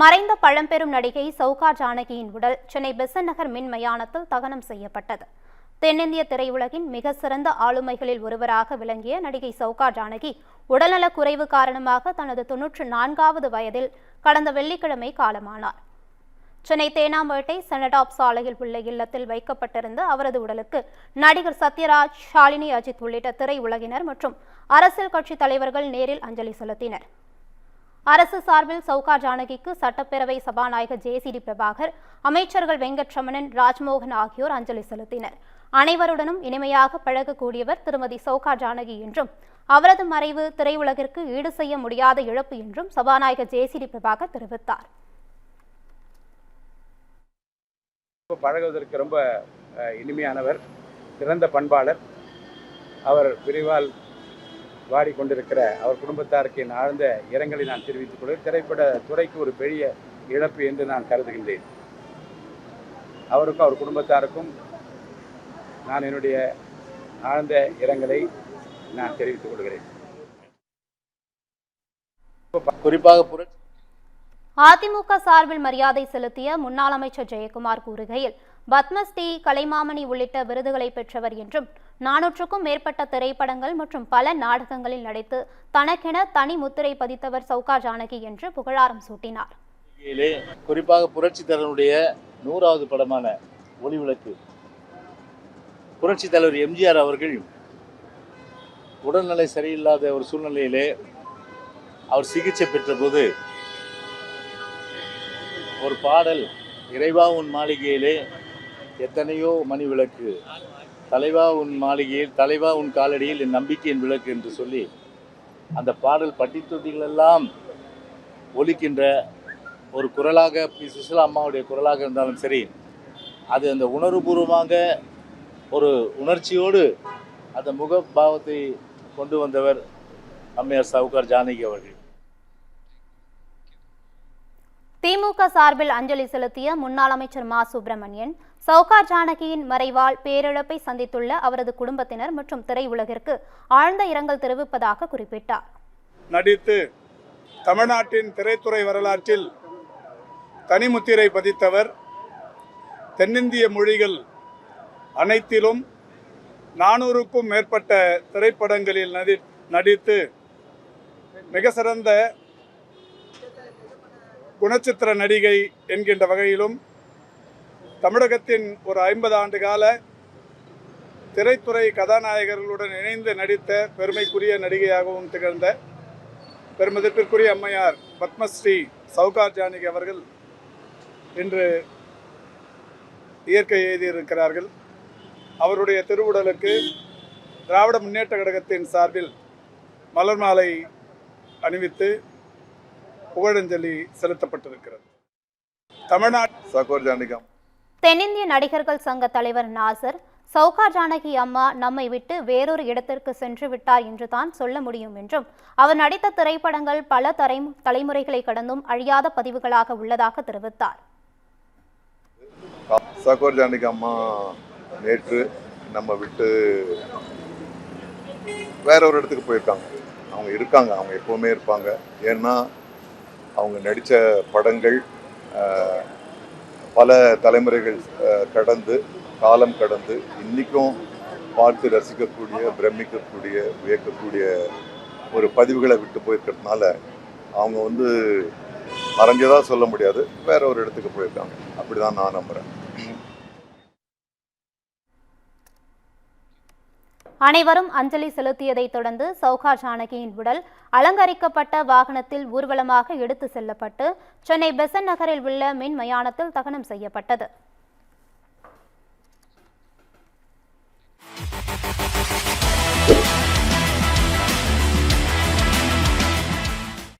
மறைந்த பழம்பெரும் நடிகை சௌகா ஜானகியின் உடல் சென்னை பெசன்ட் நகர் மின் மயானத்தில் தகனம் செய்யப்பட்டது. தென்னிந்திய திரையுலகின் மிக சிறந்த ஆளுமைகளில் ஒருவராக விளங்கிய நடிகை சௌகா ஜானகி உடல்நலக் குறைவு காரணமாக தனது 94வது வயதில் கடந்த வெள்ளிக்கிழமை காலமானார். சென்னை தேனாம்பேட்டை செனடாப் சாலையில் உள்ள இல்லத்தில் வைக்கப்பட்டிருந்த அவரது உடலுக்கு நடிகர் சத்யராஜ், ஷாலினி அஜித் உள்ளிட்ட திரையுலகினர் மற்றும் அரசியல் கட்சி தலைவர்கள் நேரில் அஞ்சலி செலுத்தினர். அரசு சார்பில் சௌகா ஜானகிக்கு சட்டப்பேரவை சபாநாயகர் ஜே.சி.டி. பிரபாகர், அமைச்சர்கள் வெங்கட்ரமணன், ராஜ்மோகன் ஆகியோர் அஞ்சலி செலுத்தினர். அனைவருடனும் இனிமையாக பழகக்கூடியவர் திருமதி சௌகா ஜானகி என்றும் அவரது மறைவு திரையுலகிற்கு ஈடு செய்ய முடியாத இழப்பு என்றும் சபாநாயகர் ஜே.சி.டி. பிரபாகர் தெரிவித்தார். பழகுவதற்கு ரொம்ப இனிமையானவர், சிறந்த பண்பாளர். அவர் விரைவால் வாடிக்கொண்டிருக்கிற அவர் குடும்பத்தாருக்கு என் ஆழ்ந்த இரங்கலை நான் தெரிவித்துக் கொள்கிறேன். திரைப்பட துறைக்கு ஒரு பெரிய இழப்பு என்று நான் கருதுகின்றேன். அவருக்கும் அவர் குடும்பத்தாருக்கும் நான் என்னுடைய ஆழ்ந்த இரங்கலை நான் தெரிவித்துக் கொள்கிறேன். குறிப்பாக அதிமுக சார்பில் மரியாதை செலுத்திய முன்னாள் அமைச்சர் ஜெயக்குமார் கூறுகையில், பத்மஸ்ரீ, கலைமாமணி உள்ளிட்ட விருதுகளை பெற்றவர் என்றும் 400க்கும் மேற்பட்ட திரைப்படங்கள் மற்றும் பல நாடகங்களில் நடித்து தனக்கென தனி முத்திரை பதித்தவர் சௌகா ஜானகி என்று புகழாரம் சூட்டினார். குறிப்பாக புரட்சி தலைவருடைய 100வது படமான ஒளிவிளக்கு, புரட்சி தலைவர் எம்ஜிஆர் அவர்கள் உடல்நிலை சரியில்லாத ஒரு சூழ்நிலையிலே அவர் சிகிச்சை பெற்ற போது ஒரு பாடல், இறைவா உன் மாளிகையிலே எத்தனையோ மணி விளக்கு, தலைவா உன் மாளிகையில், தலைவா உன் காலடியில் என் நம்பிக்கையின் விளக்கு என்று சொல்லி அந்த பாடல் பட்டி தொட்டிகளெல்லாம் ஒலிக்கின்ற ஒரு குரலாக பி. சுசிலா அம்மாவுடைய குரலாக இருந்தாலும் சரி, அது அந்த உணர்வுபூர்வமாக ஒரு உணர்ச்சியோடு அந்த முகபாவத்தை கொண்டு வந்தவர் அம்மையார் சௌகா ஜானகி அவர்கள். திமுக சார்பில் அஞ்சலி செலுத்திய முன்னாள் அமைச்சர் மா. சுப்பிரமணியன், சௌகா ஜானகியின் மறைவால் பேரிழப்பை சந்தித்துள்ள அவரது குடும்பத்தினர் மற்றும் திரையுலகிற்கு ஆழ்ந்த இரங்கல் தெரிவிப்பதாக குறிப்பிட்டார். நடித்து தமிழ்நாட்டின் திரைத்துறை வரலாற்றில் தனிமுத்திரை பதித்தவர். தென்னிந்திய மொழிகள் அனைத்திலும் 400க்கும் மேற்பட்ட திரைப்படங்களில் நடித்து மிக சிறந்த குணச்சித்திர நடிகை என்கின்ற வகையிலும், தமிழகத்தின் ஒரு 50 ஆண்டு கால திரைத்துறை கதாநாயகர்களுடன் இணைந்து நடித்த பெருமைக்குரிய நடிகையாகவும் திகழ்ந்த பெருமதிப்பிற்குரிய அம்மையார் பத்மஸ்ரீ சௌகா ஜானகி அவர்கள் இன்று இயற்கை எழுதியிருக்கிறார்கள். அவருடைய திருவுடலுக்கு திராவிட முன்னேற்ற கழகத்தின் சார்பில் மலர் மாலை அணிவித்து புகழஞ்சலி செலுத்தப்பட்டிருக்கிறது. தென்னிந்திய நடிகர்கள் சங்க தலைவர் நாசர், சௌகா ஜானகி அம்மா நம்மை விட்டு வேறொரு இடத்திற்கு சென்று விட்டார் என்று தான் சொல்ல முடியும் என்றும், அவர் நடித்த திரைப்படங்கள் பல தலைமுறைகளை கடந்தும் அழியாத பதிவுகளாக உள்ளதாக தெரிவித்தார். சௌகா ஜானகி அம்மா நேற்று நம்ம விட்டு வேற ஒரு இடத்துக்கு போயிருக்காங்க. அவங்க இருக்காங்க, அவங்க எப்பவுமே இருப்பாங்க. ஏன்னா அவங்க நடித்த படங்கள் பல தலைமுறைகள் கடந்து, காலம் கடந்து இன்றைக்கும் பார்த்து ரசிக்கக்கூடிய, பிரமிக்கக்கூடிய, வியக்கக்கூடிய ஒரு பதிவுகளை விட்டு போயிருக்கிறதுனால அவங்க மறைஞ்சதாக சொல்ல முடியாது, வேற ஒரு இடத்துக்கு போயிருக்காங்க. அப்படிதான் நான் நம்புகிறேன். அனைவரும் அஞ்சலி செலுத்தியதை தொடர்ந்து சௌகா ஜானகியின் உடல் அலங்கரிக்கப்பட்ட வாகனத்தில் ஊர்வலமாக எடுத்து செல்லப்பட்டு சென்னை பெசன்ட் நகரில் உள்ள மின் மயானத்தில் தகனம் செய்யப்பட்டது.